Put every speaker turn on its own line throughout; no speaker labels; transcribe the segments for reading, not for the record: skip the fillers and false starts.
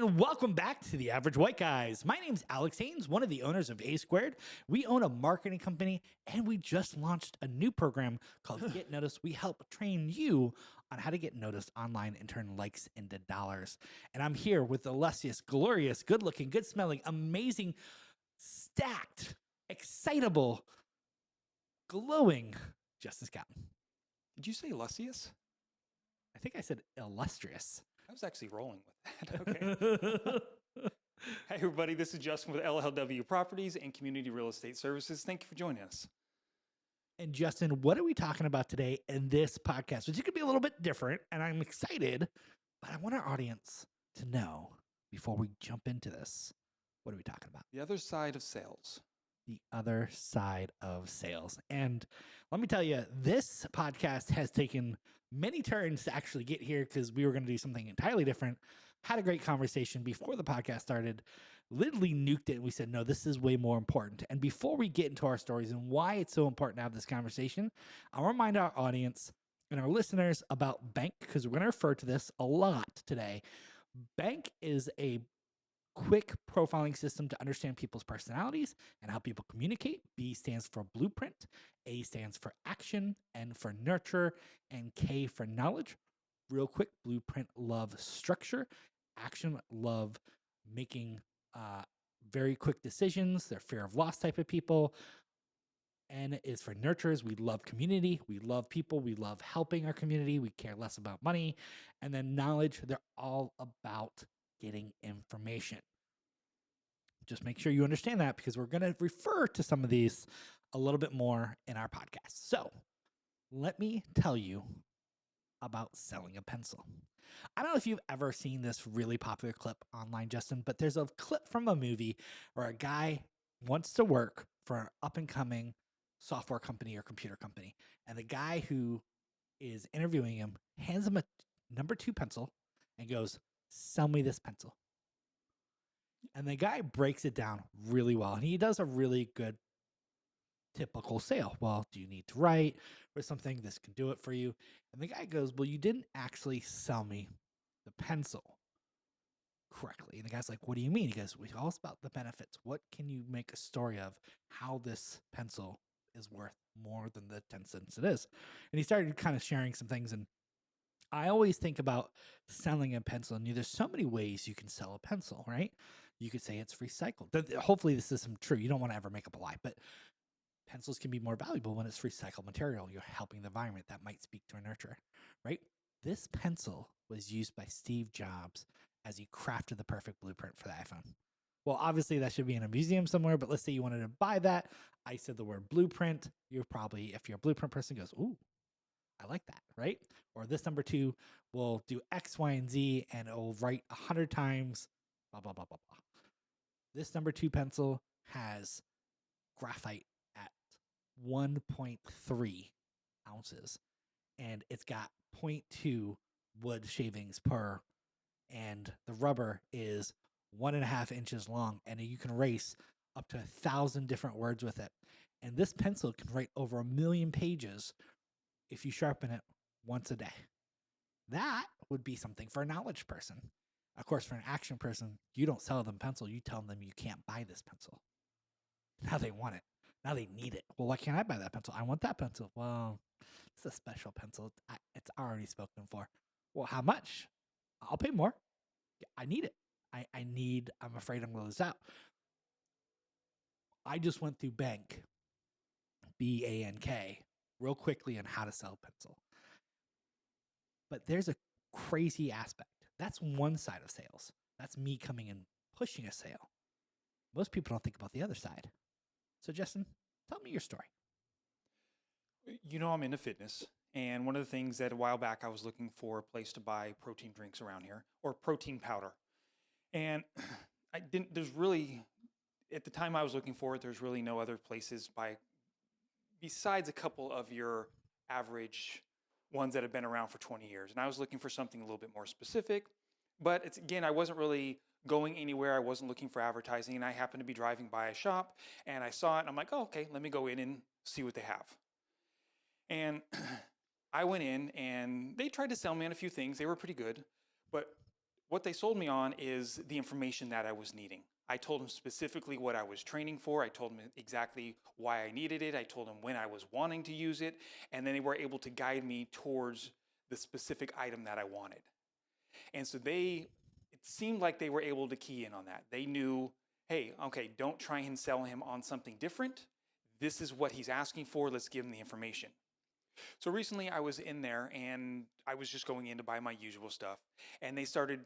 And welcome back to the Average White Guys. My name's Alex Haynes, one of the owners of A Squared. We own a marketing company and we just launched a new program called Get Noticed. We help train you on how to get noticed online and turn likes into dollars. And I'm here with the illustrious, glorious, good looking, good smelling, amazing, stacked, excitable, glowing Justin Scott.
Did you say illustrious?
I think I said illustrious.
I was actually rolling with that. Okay. Hey, everybody. This is Justin with LLW Properties and Community Real Estate Services. Thank you for joining us.
And Justin, what are we talking about today in this podcast? Which is going to be a little bit different, and I'm excited, but I want our audience to know before we jump into this, what are we talking about?
The other side of sales.
The other side of sales. And let me tell you, this podcast has taken many turns to actually get here because we were going to do something entirely different. Had a great conversation before the podcast started, literally nuked it. And we said, no, this is way more important. And before we get into our stories and why it's so important to have this conversation, I'll remind our audience and our listeners about Bank, because we're going to refer to this a lot today. Bank is a quick profiling system to understand people's personalities and how people communicate. B stands for blueprint, A stands for action, N for nurture, and K for knowledge. Real quick, blueprint love structure, action love making very quick decisions. They're fear of loss type of people. N is for nurturers. We love community. We love people. We love helping our community. We care less about money. And then knowledge, they're all about getting information. Just make sure you understand that because we're going to refer to some of these a little bit more in our podcast. So let me tell you about selling a pencil. I don't know if you've ever seen this really popular clip online, Justin, but there's a clip from a movie where a guy wants to work for an up-and-coming software company or computer company. And the guy who is interviewing him hands him a number 2 pencil and goes, "Sell me this pencil." And the guy breaks it down really well. And he does a really good typical sale. Well, do you need to write or something? This can do it for you. And the guy goes, well, you didn't actually sell me the pencil correctly. And the guy's like, what do you mean? He goes, well, all about the benefits. What can you make a story of how this pencil is worth more than the 10 cents it is? And he started kind of sharing some things. And I always think about selling a pencil, and there's so many ways you can sell a pencil, right? You could say it's recycled. Hopefully this isn't true. You don't want to ever make up a lie, but pencils can be more valuable when it's recycled material. You're helping the environment. That might speak to a nurturer, right? This pencil was used by Steve Jobs as he crafted the perfect blueprint for the iPhone. Well, obviously that should be in a museum somewhere, but let's say you wanted to buy that. I said the word blueprint. You're probably, if you're a blueprint person, goes, ooh, I like that, right? Or this number 2 will do X, Y, and Z, and it will write 100 times, blah, blah, blah, blah, blah. This number 2 pencil has graphite at 1.3 ounces, and it's got 0.2 wood shavings per, and the rubber is 1.5 inches long, and you can erase up to 1,000 different words with it. And this pencil can write over 1 million pages if you sharpen it once a day. That would be something for a knowledge person. Of course, for an action person, you don't sell them pencil. You tell them you can't buy this pencil. Now they want it. Now they need it. Well, why can't I buy that pencil? I want that pencil. Well, it's a special pencil. It's already spoken for. Well, how much? I'll pay more. I need it. I'm afraid I'm going to lose out. I just went through Bank, BANK, real quickly on how to sell a pencil. But there's a crazy aspect. That's one side of sales. That's me coming and pushing a sale. Most people don't think about the other side. So Justin, tell me your story.
You know, I'm into fitness. And one of the things that a while back I was looking for a place to buy protein drinks around here, or protein powder. And there's really, at the time I was looking for it, there's really no other places besides a couple of your average ones that have been around for 20 years. And I was looking for something a little bit more specific, but I wasn't really going anywhere. I wasn't looking for advertising, and I happened to be driving by a shop and I saw it and I'm like, oh, okay, let me go in and see what they have. And I went in and they tried to sell me on a few things. They were pretty good, but What they sold me on is the information that I was needing. I told them specifically what I was training for. I told them exactly why I needed it. I told them when I was wanting to use it. And then they were able to guide me towards the specific item that I wanted. And so it seemed like they were able to key in on that. They knew, hey, okay, don't try and sell him on something different. This is what he's asking for. Let's give him the information. So recently I was in there and I was just going in to buy my usual stuff. And they started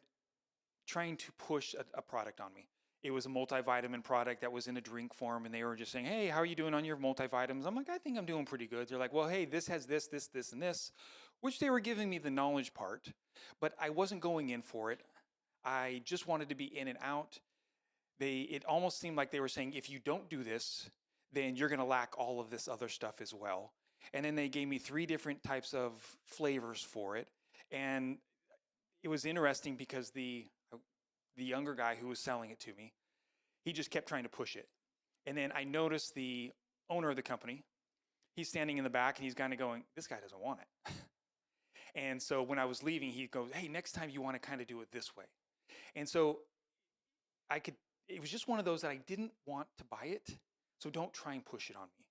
trying to push a product on me. It was a multivitamin product that was in a drink form, and they were just saying, hey, how are you doing on your multivitamins? I'm like, I think I'm doing pretty good. They're like, well, hey, this has this, this, this, and this, which they were giving me the knowledge part, but I wasn't going in for it. I just wanted to be in and out. It almost seemed like they were saying, if you don't do this, then you're going to lack all of this other stuff as well. And then they gave me 3 different types of flavors for it. And it was interesting because the younger guy who was selling it to me, he just kept trying to push it. And then I noticed the owner of the company, he's standing in the back and he's kind of going, this guy doesn't want it. And so when I was leaving, he goes, hey, next time you want to kind of do it this way. And so it was just one of those that I didn't want to buy it. So don't try and push it on me.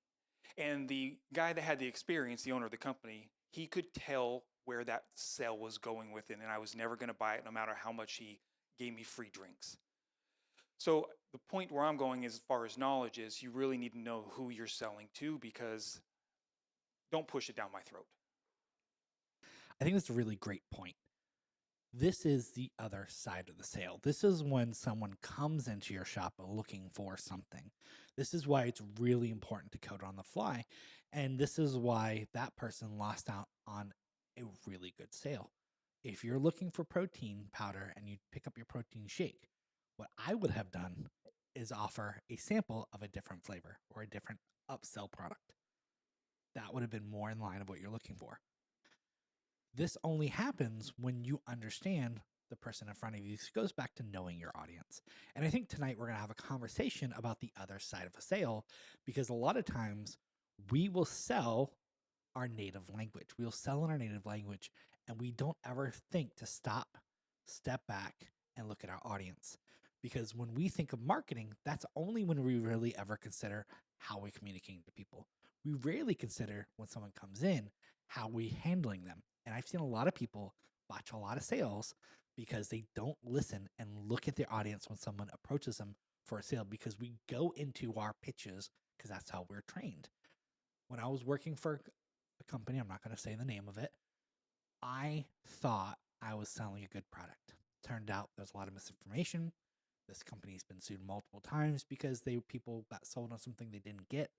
And the guy that had the experience, the owner of the company, he could tell where that sale was going with it, and I was never going to buy it no matter how much he gave me free drinks. So the point where I'm going as far as knowledge is you really need to know who you're selling to, because don't push it down my throat.
I think that's a really great point. This is the other side of the sale. This is when someone comes into your shop looking for something. This is why it's really important to code on the fly. And this is why that person lost out on a really good sale. If you're looking for protein powder and you pick up your protein shake, what I would have done is offer a sample of a different flavor or a different upsell product. That would have been more in line of what you're looking for. This only happens when you understand the person in front of you. This goes back to knowing your audience. And I think tonight we're going to have a conversation about the other side of a sale, because a lot of times we will sell our native language. We'll sell in our native language, and we don't ever think to stop, step back, and look at our audience. Because when we think of marketing, that's only when we really ever consider how we're communicating to people. We rarely consider, when someone comes in, how we're handling them. And I've seen a lot of people botch a lot of sales because they don't listen and look at their audience when someone approaches them for a sale, because we go into our pitches because that's how we're trained. When I was working for a company, I'm not going to say the name of it, I thought I was selling a good product. Turned out there's a lot of misinformation. This company's been sued multiple times because people got sold on something they didn't get.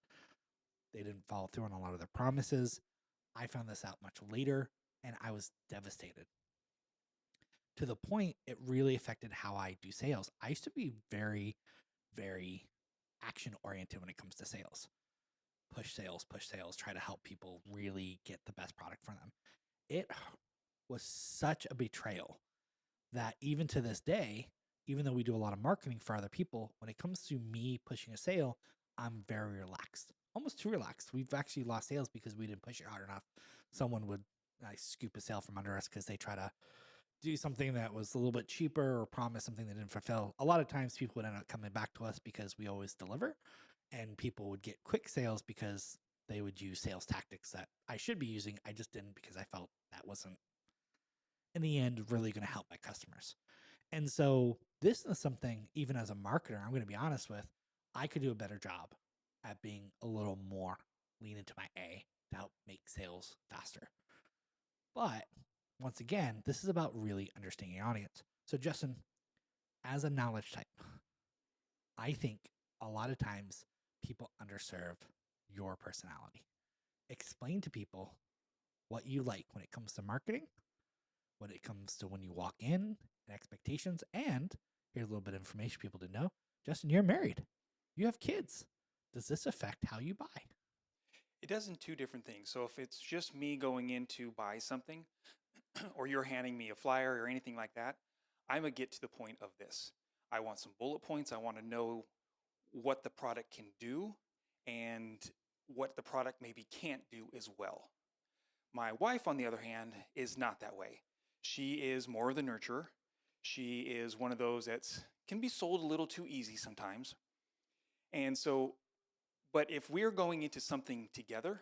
They didn't follow through on a lot of their promises. I found this out much later, and I was devastated. To the point, it really affected how I do sales. I used to be very, very action oriented when it comes to sales. Push sales, try to help people really get the best product for them. It was such a betrayal that even to this day, even though we do a lot of marketing for other people, when it comes to me pushing a sale, I'm very relaxed, almost too relaxed. We've actually lost sales because we didn't push it hard enough. Someone would scoop a sale from under us because they try to do something that was a little bit cheaper or promise something they didn't fulfill. A lot of times people would end up coming back to us because we always deliver, and people would get quick sales because they would use sales tactics that I should be using. I just didn't, because I felt that wasn't, in the end, really going to help my customers. And so this is something, even as a marketer, I'm going to be honest with, I could do a better job at being a little more lean into my A to help make sales faster. But once again, this is about really understanding your audience. So Justin, as a knowledge type, I think a lot of times people underserve your personality. Explain to people what you like when it comes to marketing, when it comes to when you walk in, and expectations. And here's a little bit of information people didn't know. Justin, you're married. You have kids. Does this affect how you buy?
It does in 2 different things. So if it's just me going in to buy something, or you're handing me a flyer or anything like that, I'm a get to the point of this. I want some bullet points. I want to know what the product can do and what the product maybe can't do as well. My wife, on the other hand, is not that way. She is more of the nurturer. She is one of those that's can be sold a little too easy sometimes. And so, but if we're going into something together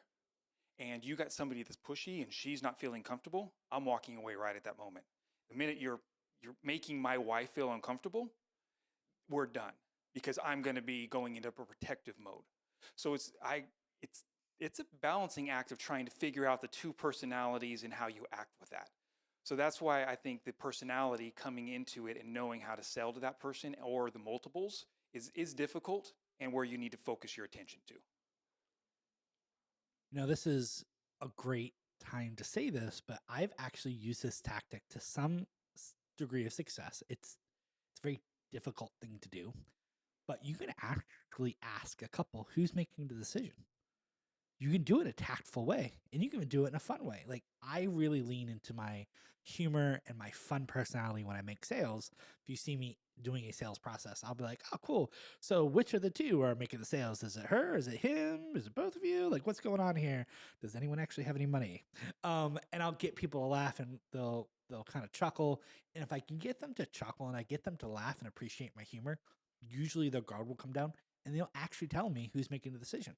and you got somebody that's pushy and she's not feeling comfortable, I'm walking away right at that moment. The minute you're making my wife feel uncomfortable, we're done because I'm going to be going into a protective mode. So it's it's a balancing act of trying to figure out the two personalities and how you act with that. So that's why I think the personality coming into it and knowing how to sell to that person or the multiples is difficult and where you need to focus your attention to.
This is a great time to say this, but I've actually used this tactic to some degree of success. It's a very difficult thing to do, but you can actually ask a couple who's making the decision. You can do it a tactful way, and you can do it in a fun way. Like, I really lean into my humor and my fun personality when I make sales. If you see me doing a sales process, I'll be like, oh, cool. So which of the two are making the sales? Is it her? Is it him? Is it both of you? Like, what's going on here? Does anyone actually have any money? And I'll get people to laugh, and they'll kind of chuckle. And if I can get them to chuckle and I get them to laugh and appreciate my humor, usually their guard will come down and they'll actually tell me who's making the decision,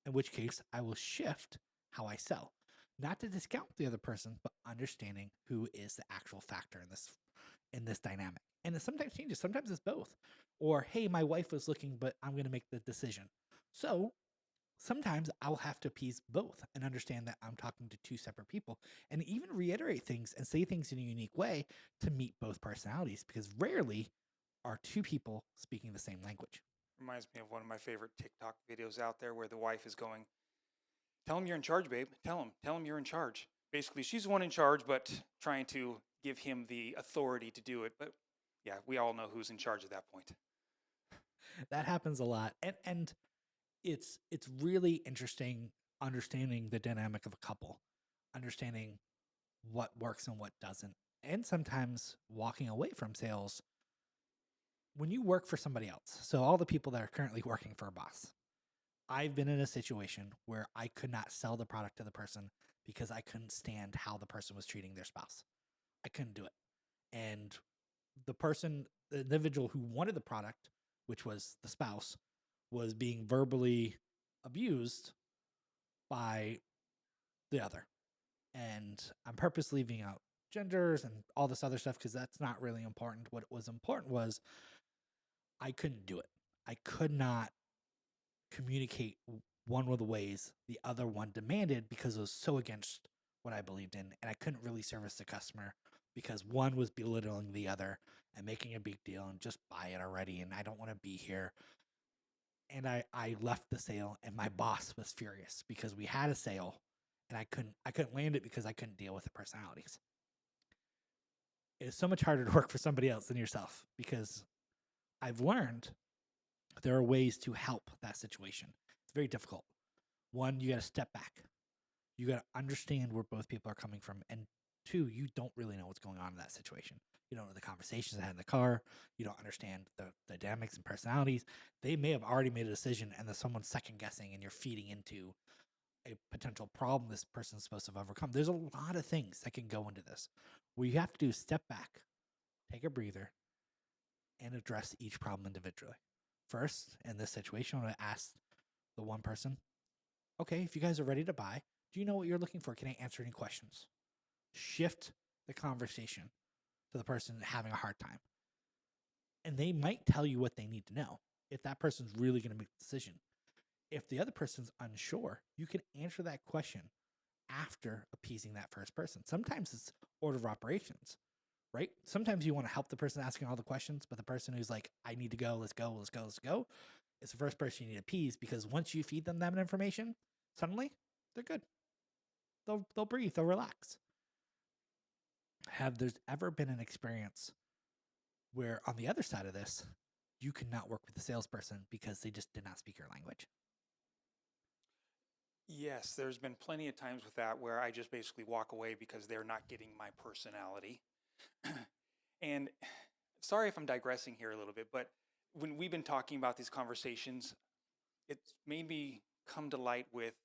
in which case I will shift how I sell. Not to discount the other person, but understanding who is the actual factor in this dynamic. And it sometimes changes. Sometimes it's both. Or, hey, my wife was looking, but I'm going to make the decision. So sometimes I'll have to appease both and understand that I'm talking to two separate people, and even reiterate things and say things in a unique way to meet both personalities, because rarely are two people speaking the same language.
Reminds me of one of my favorite TikTok videos out there where the wife is going, "Tell him you're in charge, babe. Tell him you're in charge." Basically, she's the one in charge, but trying to give him the authority to do it. But yeah, we all know who's in charge at that point.
That happens a lot. And it's really interesting understanding the dynamic of a couple, understanding what works and what doesn't, and sometimes walking away from sales when you work for somebody else. So all the people that are currently working for a boss, I've been in a situation where I could not sell the product to the person because I couldn't stand how the person was treating their spouse. I couldn't do it. And the individual who wanted the product, which was the spouse, was being verbally abused by the other. And I'm purposely leaving out genders and all this other stuff because that's not really important. What was important was I couldn't do it. I could not communicate one of the ways the other one demanded because it was so against what I believed in. And I couldn't really service the customer because one was belittling the other and making a big deal and just buy it already. And I don't want to be here. And I left the sale, and my boss was furious because we had a sale and I couldn't land it because I couldn't deal with the personalities. It's so much harder to work for somebody else than yourself, because I've learned there are ways to help that situation. It's very difficult. One, you got to step back. You got to understand where both people are coming from. And two, you don't really know what's going on in that situation. You don't know the conversations they had in the car. You don't understand the dynamics and personalities. They may have already made a decision, and then someone's second guessing, and you're feeding into a potential problem this person's supposed to have overcome. There's a lot of things that can go into this. What you have to do is step back, take a breather, and address each problem individually. First, in this situation, I'm going to ask the one person, okay, if you guys are ready to buy, do you know what you're looking for? Can I answer any questions? Shift the conversation to the person having a hard time. And they might tell you what they need to know if that person's really going to make the decision. If the other person's unsure, you can answer that question after appeasing that first person. Sometimes it's order of operations, right? Sometimes you want to help the person asking all the questions, but the person who's like, I need to go, let's go, let's go, let's go, is the first person you need to appease, because once you feed them that information, suddenly they're good. They'll breathe, they'll relax. Have there's ever been an experience where on the other side of this, you could not work with the salesperson because they just did not speak your language?
Yes, there's been plenty of times with that where I just basically walk away because they're not getting my personality. And sorry if I'm digressing here a little bit, but when we've been talking about these conversations, it's made me come to light with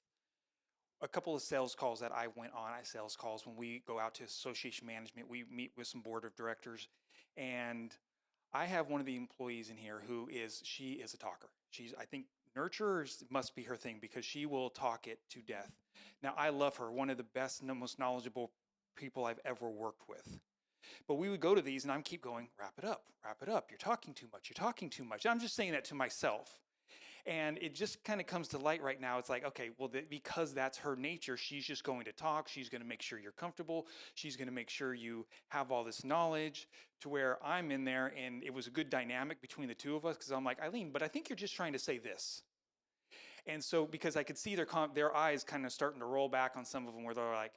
a couple of sales calls that I went on. I sales calls when we go out to association management, we meet with some board of directors, And I have one of the employees in here she is a talker. I think nurturers must be her thing because she will talk it to death. Now, I love her, one of the best, most knowledgeable people I've ever worked with. But we would go to these and I'm keep going, wrap it up, wrap it up. You're talking too much. You're talking too much. I'm just saying that to myself. And it just kind of comes to light right now. It's like, okay, well, because that's her nature, she's just going to talk. She's going to make sure you're comfortable. She's going to make sure you have all this knowledge to where I'm in there. And it was a good dynamic between the two of us because I'm like, Eileen, but I think you're just trying to say this. And so, because I could see their eyes kind of starting to roll back on some of them where they're like,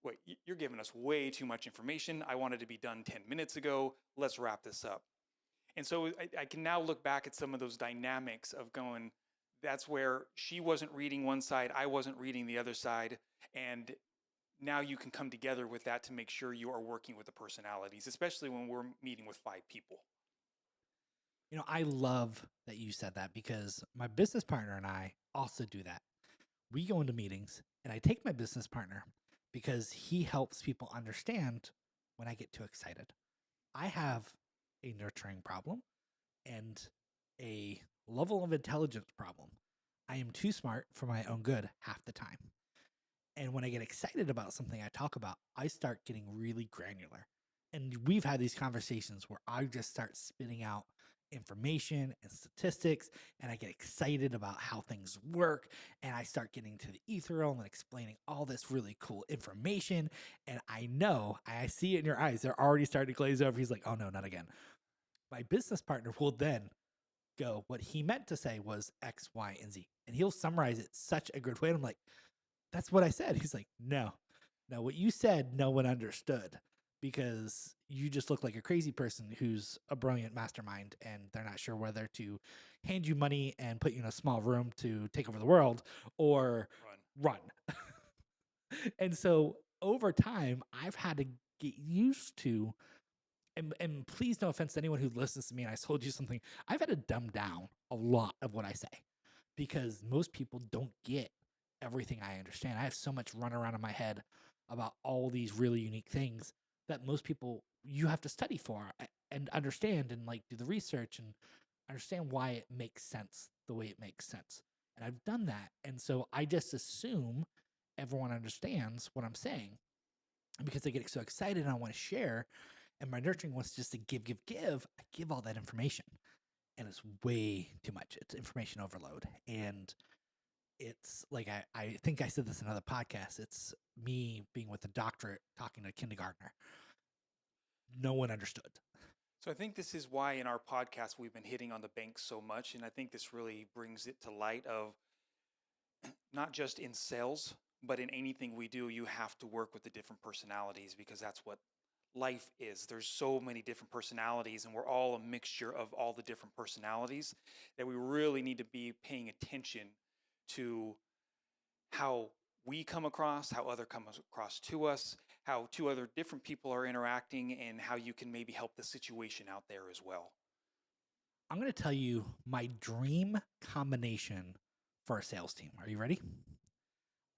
wait, you're giving us way too much information. I wanted to be done 10 minutes ago. Let's wrap this up. And so I can now look back at some of those dynamics of going, that's where she wasn't reading one side, I wasn't reading the other side. And now you can come together with that to make sure you are working with the personalities, especially when we're meeting with 5 people.
I love that you said that because my business partner and I also do that. We go into meetings and I take my business partner because he helps people understand when I get too excited. I have a nurturing problem and a level of intelligence problem. I am too smart for my own good half the time. And when I get excited about something I talk about, I start getting really granular. And we've had these conversations where I just start spitting out information and statistics, and I get excited about how things work. And I start getting to the ethereal and explaining all this really cool information. And I see it in your eyes. They're already starting to glaze over. He's like, oh no, not again. My business partner will then go, what he meant to say was X, Y, and Z. And he'll summarize it such a good way. And I'm like, that's what I said. He's like, no, what you said, no one understood because you just look like a crazy person who's a brilliant mastermind and they're not sure whether to hand you money and put you in a small room to take over the world or run. And so over time, I've had to get used to, and please no offense to anyone who listens to me and I told you something, I've had to dumb down a lot of what I say because most people don't get everything I understand. I have so much run around in my head about all these really unique things that most people you have to study for and understand and like do the research and understand why it makes sense the way it makes sense. And I've done that. And so I just assume everyone understands what I'm saying. And because I get so excited and I want to share, and my nurturing wants just to give, I give all that information. And it's way too much. It's information overload. And it's like I think I said this in another podcast. It's me being with a doctorate talking to a kindergartner. No one understood.
So I think this is why in our podcast we've been hitting on the bank so much. And I think this really brings it to light of not just in sales, but in anything we do, you have to work with the different personalities because that's what life is. There's so many different personalities, and we're all a mixture of all the different personalities that we really need to be paying attention to how we come across, how other come across to us, how two other different people are interacting, and how you can maybe help the situation out there as well.
I'm going to tell you my dream combination for a sales team. Are you ready?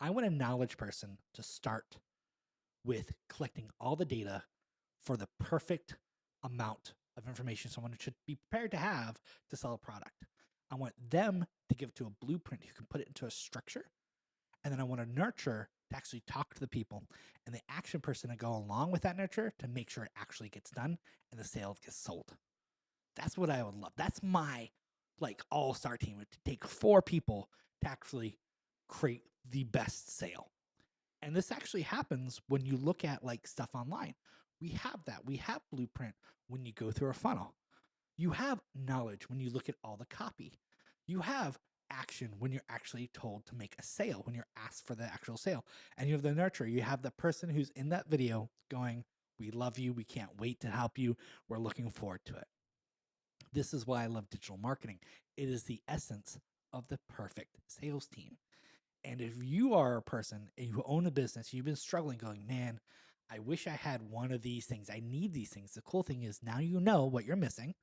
I want a knowledge person to start with collecting all the data for the perfect amount of information someone should be prepared to have to sell a product. I want them to give it to a blueprint who can put it into a structure. And then I want to nurture to actually talk to the people and the action person to go along with that nurture to make sure it actually gets done and the sale gets sold. That's what I would love. That's my like all-star team. It would take 4 people to actually create the best sale. And this actually happens when you look at like stuff online. We have that. We have blueprint when you go through a funnel. You have knowledge when you look at all the copy. You have action when you're actually told to make a sale, when you're asked for the actual sale. And you have the nurture. You have the person who's in that video going, we love you. We can't wait to help you. We're looking forward to it. This is why I love digital marketing. It is the essence of the perfect sales team. And if you are a person and you own a business, you've been struggling going, man, I wish I had one of these things. I need these things. The cool thing is now you know what you're missing.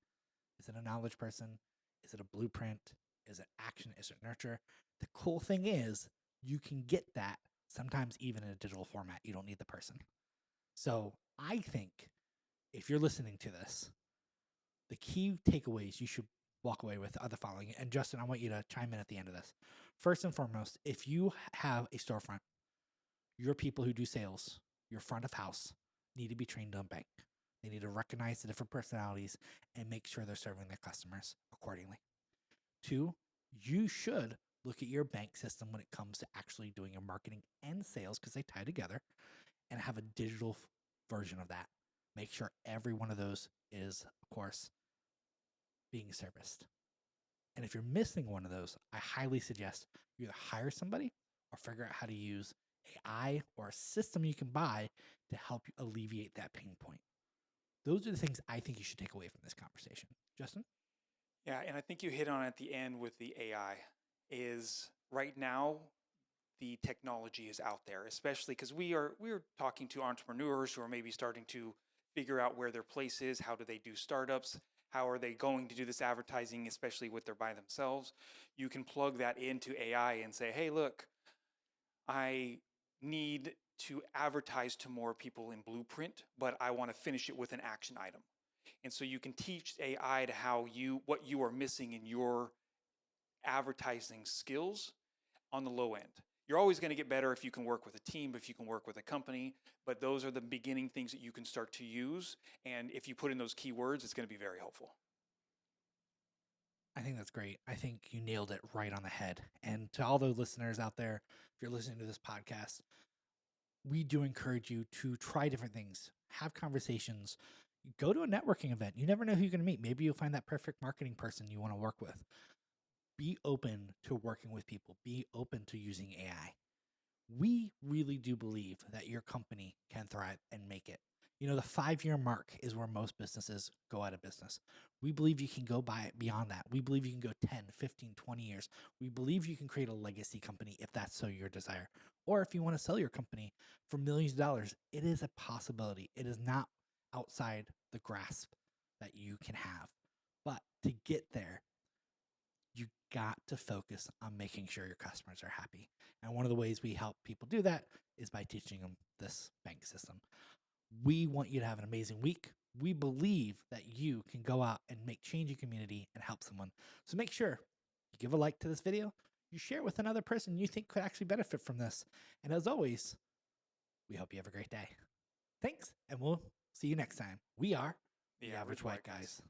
Is it a knowledge person? Is it a blueprint? Is it action? Is it nurture? The cool thing is you can get that sometimes even in a digital format. You don't need the person. So I think if you're listening to this, the key takeaways you should walk away with are the following. And Justin, I want you to chime in at the end of this. First and foremost, if you have a storefront, your people who do sales, your front of house, need to be trained on bank. They need to recognize the different personalities and make sure they're serving their customers accordingly. Two, you should look at your bank system when it comes to actually doing your marketing and sales because they tie together, and have a digital version of that. Make sure every one of those is, of course, being serviced. And if you're missing one of those, I highly suggest you either hire somebody or figure out how to use AI or a system you can buy to help you alleviate that pain point. Those are the things I think you should take away from this conversation. Justin?
Yeah, and I think you hit on at the end with the AI is right now the technology is out there, especially because we're talking to entrepreneurs who are maybe starting to figure out where their place is, how do they do startups, how are they going to do this advertising, especially with they're by themselves. You can plug that into AI and say, hey, look, I need to advertise to more people in Blueprint, but I want to finish it with an action item. And so you can teach AI to what you are missing in your advertising skills on the low end. You're always going to get better if you can work with a team, if you can work with a company, but those are the beginning things that you can start to use. And if you put in those keywords, it's going to be very helpful.
I think that's great. I think you nailed it right on the head. And to all the listeners out there, if you're listening to this podcast, we do encourage you to try different things, have conversations, go to a networking event. You never know who you're going to meet. Maybe you'll find that perfect marketing person you want to work with. Be open to working with people, be open to using AI. We really do believe that your company can thrive and make it. You know, the 5-year mark is where most businesses go out of business. We believe you can go by beyond that. We believe you can go 10, 15, 20 years. We believe you can create a legacy company if that's so your desire. Or if you want to sell your company for millions of dollars, it is a possibility. It is not outside the grasp that you can have. But to get there, you got to focus on making sure your customers are happy. And one of the ways we help people do that is by teaching them this bank system. We want you to have an amazing week. We believe that you can go out and make change in community and help someone. So make sure you give a like to this video, you share it with another person you think could actually benefit from this. And as always, we hope you have a great day. Thanks, and we'll see you next time. We are
The
the Average White Guys.